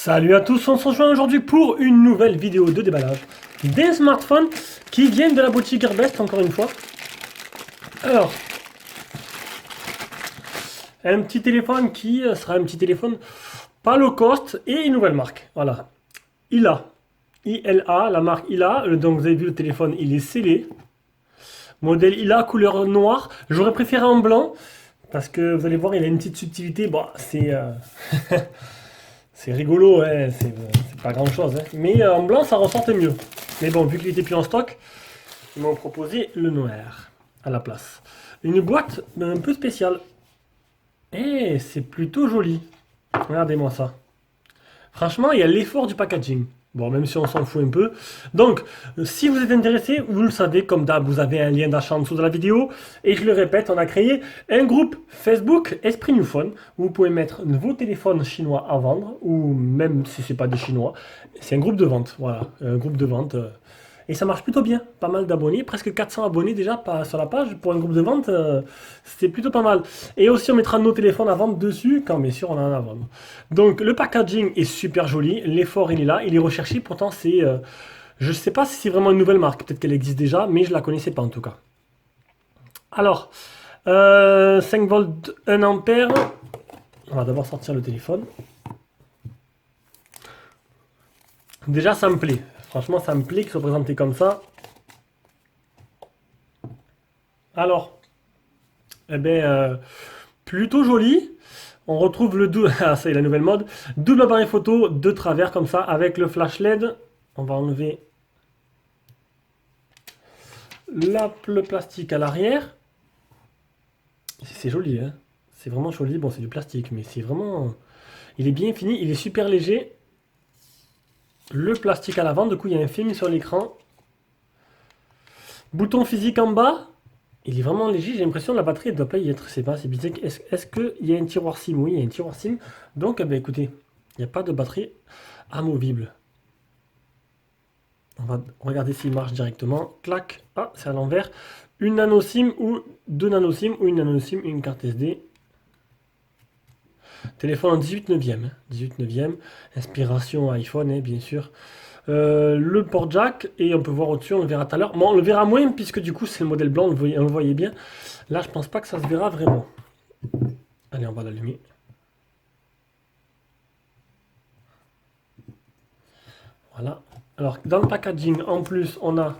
Salut à tous, on se rejoint aujourd'hui pour une nouvelle vidéo de déballage des smartphones qui viennent de la boutique Gearbest encore une fois. Alors, un petit téléphone qui sera un petit téléphone pas low cost et une nouvelle marque. Voilà, ILA, ILA, la marque ILA. Donc vous avez vu le téléphone, il est scellé. Modèle ILA couleur noire. J'aurais préféré en blanc parce que vous allez voir, il a une petite subtilité. Bon, c'est c'est rigolo, ouais, c'est pas grand chose, hein. Mais en blanc ça ressortait mieux. Mais bon, vu qu'il était plus en stock, ils m'ont proposé le noir à la place. Une boîte un peu spéciale. Et c'est plutôt joli. Regardez-moi ça. Franchement, il y a l'effort du packaging. Bon, même si on s'en fout un peu. Donc, si vous êtes intéressé, vous le savez, comme d'hab, vous avez un lien d'achat en dessous de la vidéo. Et je le répète, on a créé un groupe Facebook Esprit New Phone où vous pouvez mettre vos téléphones chinois à vendre, ou même si c'est pas des chinois. C'est un groupe de vente, voilà, un groupe de vente. Et ça marche plutôt bien, pas mal d'abonnés, presque 400 abonnés déjà sur la page pour un groupe de vente, c'est plutôt pas mal. Et aussi on mettra nos téléphones à vendre dessus, quand bien sûr on en a à vendre. Donc le packaging est super joli, l'effort il est là, il est recherché, pourtant c'est... je sais pas si c'est vraiment une nouvelle marque, peut-être qu'elle existe déjà, mais je la connaissais pas en tout cas. Alors, 5 volts 1 ampère, on va d'abord sortir le téléphone. Déjà ça me plaît. Franchement, ça me plaît qu'il soit présenté comme ça. Alors, eh ben, plutôt joli. On retrouve le double, ah, ça y est, la nouvelle mode. Double appareil photo de travers comme ça avec le flash LED. On va enlever le plastique à l'arrière. C'est joli, hein. C'est vraiment joli. Bon, c'est du plastique, mais c'est vraiment... Il est bien fini, il est super léger. Le plastique à l'avant, du coup, il y a un film sur l'écran. Bouton physique en bas. Il est vraiment léger, j'ai l'impression que la batterie ne doit pas y être. C'est pas, c'est bizarre. Est-ce qu'il y a un tiroir SIM? Oui, il y a un tiroir SIM. Donc, ben, écoutez, il n'y a pas de batterie amovible. On va regarder s'il marche directement. Clac. Ah, c'est à l'envers. Une nano SIM ou deux nano SIM ou une nano SIM, une carte SD. Téléphone en 18 neuvième. 18 neuvième. Inspiration iPhone, hein, bien sûr. Le port jack, et on peut voir au-dessus, on le verra tout à l'heure. Bon, on le verra moins, puisque du coup, c'est le modèle blanc, on le voyait bien. Là, je pense pas que ça se verra vraiment. Allez, on va l'allumer. Voilà. Alors, dans le packaging, en plus, on a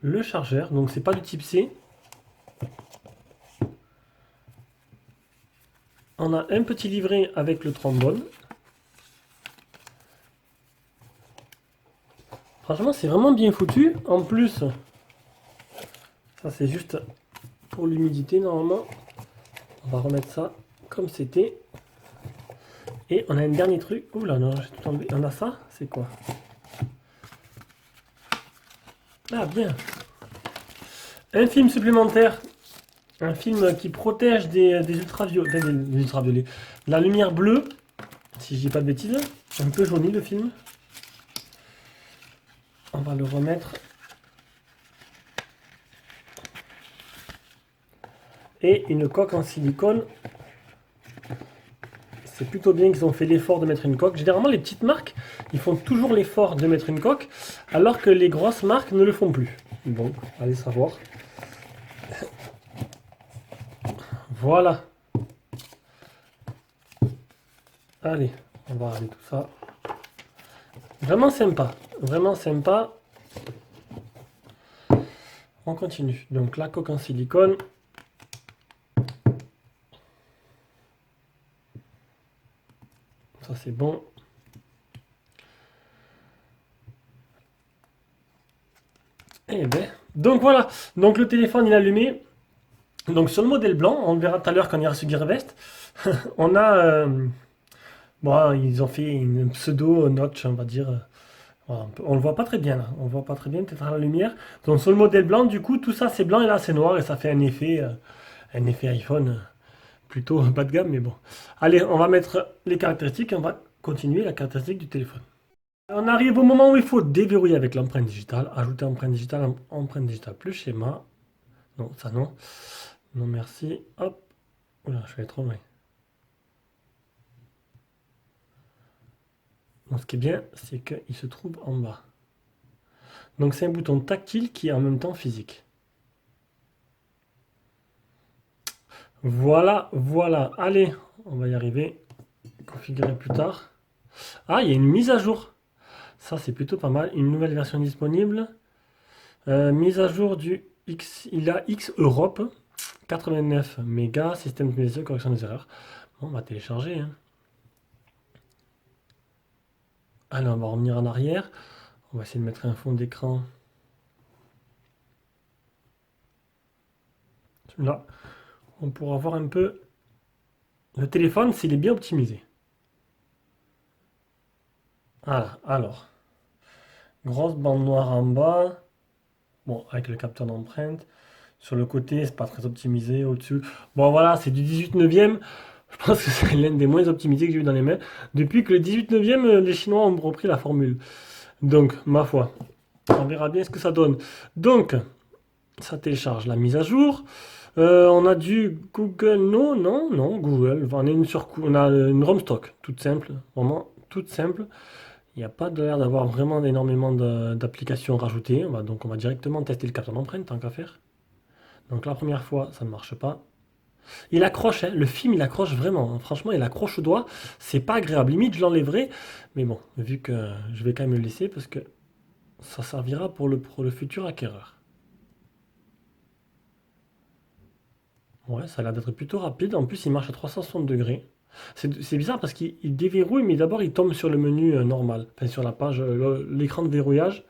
le chargeur. Donc, c'est pas du type C. On a un petit livret avec le trombone. Franchement, c'est vraiment bien foutu. En plus, ça c'est juste pour l'humidité normalement. On va remettre ça comme c'était. Et on a un dernier truc. Oula, non, j'ai tout enlevé. On a ça, c'est quoi? Ah, bien. Un film supplémentaire. Un film qui protège des ultraviolets. Des ultraviolets. De la lumière bleue. Si je dis pas de bêtises. Un peu jauni le film. On va le remettre. Et une coque en silicone. C'est plutôt bien qu'ils ont fait l'effort de mettre une coque. Généralement, les petites marques, ils font toujours l'effort de mettre une coque, alors que les grosses marques ne le font plus. Bon, allez savoir. Voilà. Allez, on va regarder tout ça. Vraiment sympa. Vraiment sympa. On continue. Donc la coque en silicone. Ça c'est bon. Et ben, donc voilà. Donc le téléphone il est allumé. Donc sur le modèle blanc, on le verra tout à l'heure quand il ira sur Gearbest, on a... bon, ils ont fait une pseudo notch, on va dire. Voilà, on le voit pas très bien là. On le voit pas très bien, peut-être à la lumière. Donc sur le modèle blanc, du coup, tout ça c'est blanc et là c'est noir et ça fait un effet iPhone plutôt bas de gamme, mais bon. Allez, on va mettre les caractéristiques et on va continuer la caractéristique du téléphone. On arrive au moment où il faut déverrouiller avec l'empreinte digitale. Ajouter empreinte digitale plus schéma. Non, ça non. Non, merci. Hop. Oula, je vais trop loin. Donc, ce qui est bien, c'est qu'il se trouve en bas. Donc c'est un bouton tactile qui est en même temps physique. Voilà, voilà. Allez, on va y arriver. Configurer plus tard. Ah, il y a une mise à jour. Ça, c'est plutôt pas mal. Une nouvelle version disponible. Mise à jour du X. Il a X Europe. 89 mégas. Système de mise à jour, correction des erreurs. Bon, on va télécharger, hein. Allez, on va revenir en arrière. On va essayer de mettre un fond d'écran. Là, on pourra voir un peu le téléphone s'il est bien optimisé. Voilà, alors. Grosse bande noire en bas. Bon, avec le capteur d'empreinte. Sur le côté, c'est pas très optimisé. Au-dessus. Bon, voilà, c'est du 18 neuvième. Je pense que c'est l'un des moins optimisés que j'ai eu dans les mains. Depuis que le 18 neuvième, les Chinois ont repris la formule. Donc, ma foi, on verra bien ce que ça donne. Donc, ça télécharge la mise à jour. On a du Google. Non, non, non, Google. On a une ROM stock, toute simple. Vraiment, toute simple. Il n'y a pas l'air d'avoir vraiment énormément d'applications rajoutées. Donc on va directement tester le capteur d'empreinte tant qu'à faire. Donc la première fois, ça ne marche pas. Il accroche, hein, le film il accroche vraiment, hein. Franchement, il accroche au doigt. C'est pas agréable. Limite, je l'enlèverai. Mais bon, vu que je vais quand même le laisser parce que ça servira pour le futur acquéreur. Ouais, ça a l'air d'être plutôt rapide. En plus, il marche à 360 degrés. C'est bizarre parce qu'il déverrouille, mais d'abord il tombe sur le menu normal, enfin sur la page, l'écran de verrouillage.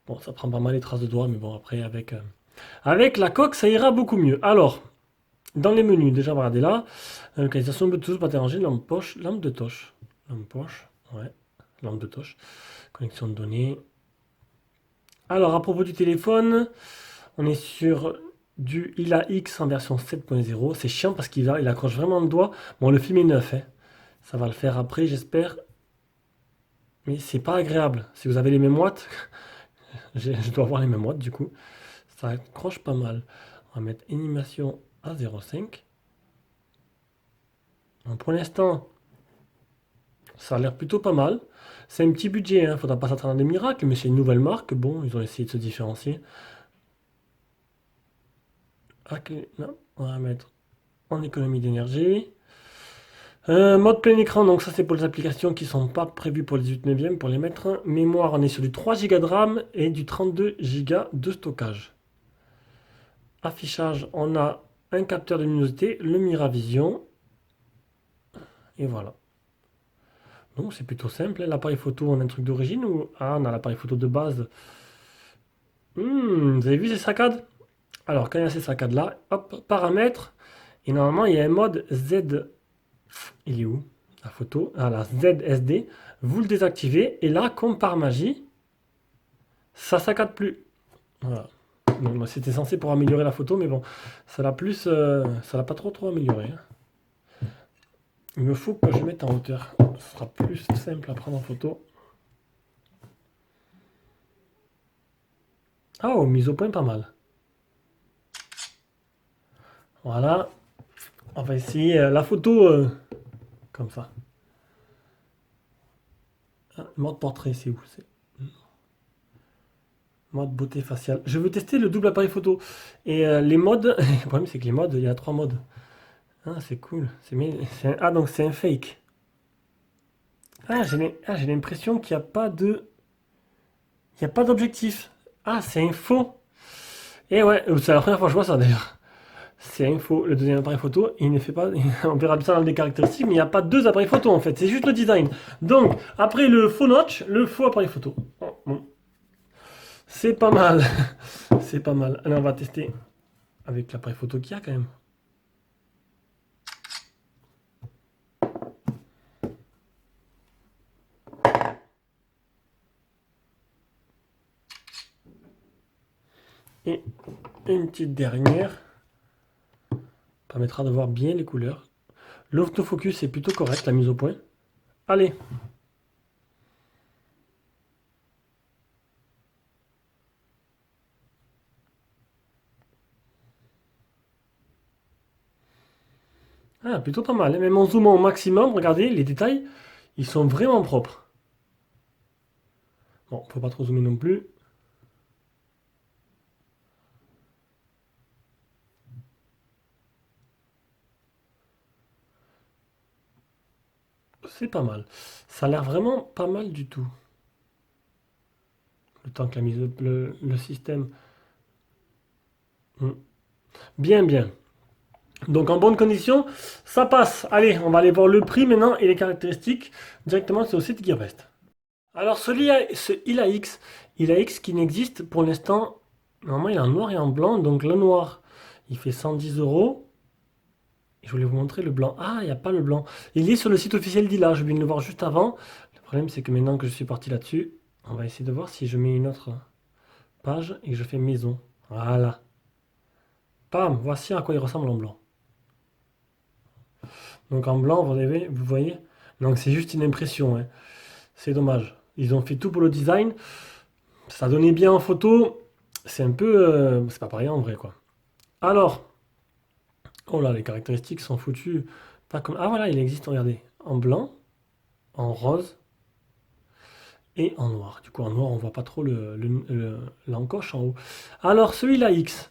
Bon, ça prend pas mal les traces de doigts, mais bon, après, avec la coque, ça ira beaucoup mieux. Alors, dans les menus, déjà, regardez là. Localisation Bluetooth, pas dérangé, lampe poche, lampe de torche. Lampe poche, ouais, lampe de torche. Connexion de données. Alors, à propos du téléphone, on est sur du ILA-X en version 7.0. C'est chiant parce il accroche vraiment le doigt. Bon, le film est neuf, hein. Ça va le faire après, j'espère. Mais c'est pas agréable. Si vous avez les mêmes watts, je dois avoir les mêmes watts du coup. Ça accroche pas mal. On va mettre animation à 0,5. Donc, pour l'instant, ça a l'air plutôt pas mal. C'est un petit budget, hein. Faudra pas s'attendre à des miracles, mais c'est une nouvelle marque. Bon, ils ont essayé de se différencier. Ok, non, on va mettre en économie d'énergie. Mode plein écran, donc ça c'est pour les applications qui sont pas prévues pour les 18 neuvième. Pour les mettre, mémoire, on est sur du 3 Go de RAM et du 32 Go de stockage. Affichage, on a un capteur de luminosité, le Miravision. Et voilà. Donc c'est plutôt simple, hein. L'appareil photo, on a un truc d'origine ou... Ah, on a l'appareil photo de base. Vous avez vu ces saccades? Alors, quand il y a ces saccades-là, hop, paramètres. Et normalement, il y a un mode Z. Il est où? La photo. Ah, la ZSD. Vous le désactivez. Et là, comme par magie, ça saccade plus. Voilà. Donc, c'était censé pour améliorer la photo, mais bon, ça l'a plus, ça l'a pas trop amélioré, hein. Il me faut que je mette en hauteur. Ce sera plus simple à prendre en photo. Ah, oh, mise au point pas mal. Voilà. On va essayer la photo comme ça. Ah, mode portrait, c'est où? C'est mode beauté faciale. Je veux tester le double appareil photo. Et les modes. Le problème, c'est que les modes, il y a 3 modes. Ah, c'est cool. Ah, donc c'est un fake. Ah, j'ai l'impression qu'il n'y a pas de. Il n'y a pas d'objectif. Ah, c'est un faux. Et ouais, c'est la première fois que je vois ça d'ailleurs. C'est un faux. Le deuxième appareil photo, il ne fait pas. On verra bien ça dans les caractéristiques, mais il n'y a pas deux appareils photo en fait. C'est juste le design. Donc, après le faux notch, le faux appareil photo. Oh, bon. C'est pas mal. C'est pas mal. Allez, on va tester avec l'appareil photo qu'il y a quand même. Et une petite dernière. Permettra de voir bien les couleurs. L'autofocus est plutôt correct, la mise au point. Allez. Ah, plutôt pas mal, hein. Même en zoomant au maximum, regardez les détails. Ils sont vraiment propres. Bon, faut pas trop zoomer non plus. C'est pas mal. Ça a l'air vraiment pas mal du tout. Le temps que la mise, le système. Hmm. Bien, bien. Donc en bonne condition, ça passe. Allez, on va aller voir le prix maintenant et les caractéristiques directement sur le site Gearbest. Alors ce ILA-X qui n'existe pour l'instant, normalement il est en noir et en blanc, donc le noir il fait 110 euros. Je voulais vous montrer le blanc. Ah, il n'y a pas le blanc. Il est sur le site officiel d'ILA, je viens de le voir juste avant. Le problème c'est que maintenant que je suis parti là-dessus, on va essayer de voir si je mets une autre page et que je fais maison. Voilà. Pam, voici à quoi il ressemble en blanc. Donc en blanc, vous voyez. Donc c'est juste une impression, hein. C'est dommage. Ils ont fait tout pour le design. Ça donnait bien en photo. C'est un peu... c'est pas pareil en vrai, quoi. Alors, oh là, les caractéristiques sont foutues. Pas comme... Ah voilà, il existe, regardez. En blanc, en rose et en noir. Du coup, en noir, on voit pas trop l'encoche en haut. Alors, celui-là X.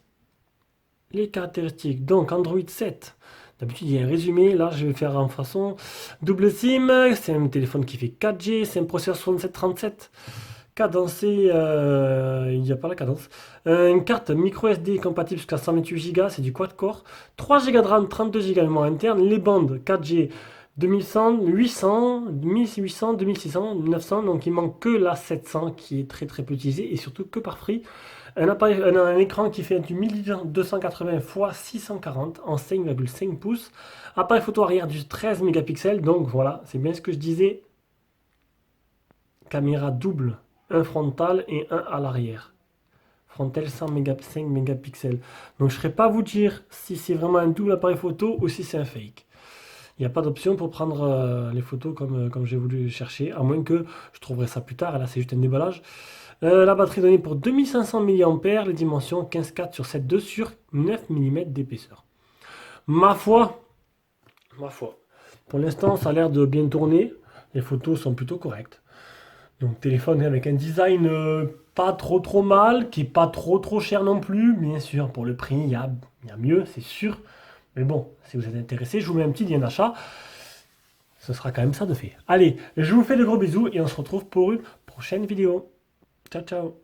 Les caractéristiques. Donc, Android 7. D'habitude, il y a un résumé. Là, je vais faire en façon double SIM. C'est un téléphone qui fait 4G. C'est un processeur 6737. Cadencé, il n'y a pas la cadence. Une carte micro SD compatible jusqu'à 128 Go. C'est du quad-core. 3 Go de RAM, 32 Go de mémoire interne. Les bandes 4G 2100, 800, 1800, 2600, 900. Donc, il manque que la 700 qui est très très peu utilisée et surtout que par prix. Un écran qui fait du 1280 x 640 en 5,5 pouces. Appareil photo arrière du 13 mégapixels. Donc voilà, c'est bien ce que je disais. Caméra double, un frontal et un à l'arrière. Frontal 5 mégapixels. Donc je ne saurais pas vous dire si c'est vraiment un double appareil photo ou si c'est un fake. Il n'y a pas d'option pour prendre les photos comme j'ai voulu chercher, à moins que je trouverai ça plus tard. Et là, c'est juste un déballage. La batterie donnée pour 2500 mAh, les dimensions 15,4 sur 7,2 sur 9 mm d'épaisseur. Ma foi, pour l'instant ça a l'air de bien tourner, les photos sont plutôt correctes. Donc téléphone avec un design pas trop mal, qui est pas trop cher non plus, bien sûr pour le prix il y a mieux, c'est sûr. Mais bon, si vous êtes intéressé, je vous mets un petit lien d'achat. Ce sera quand même ça de fait. Allez, je vous fais de gros bisous et on se retrouve pour une prochaine vidéo. Ciao, ciao.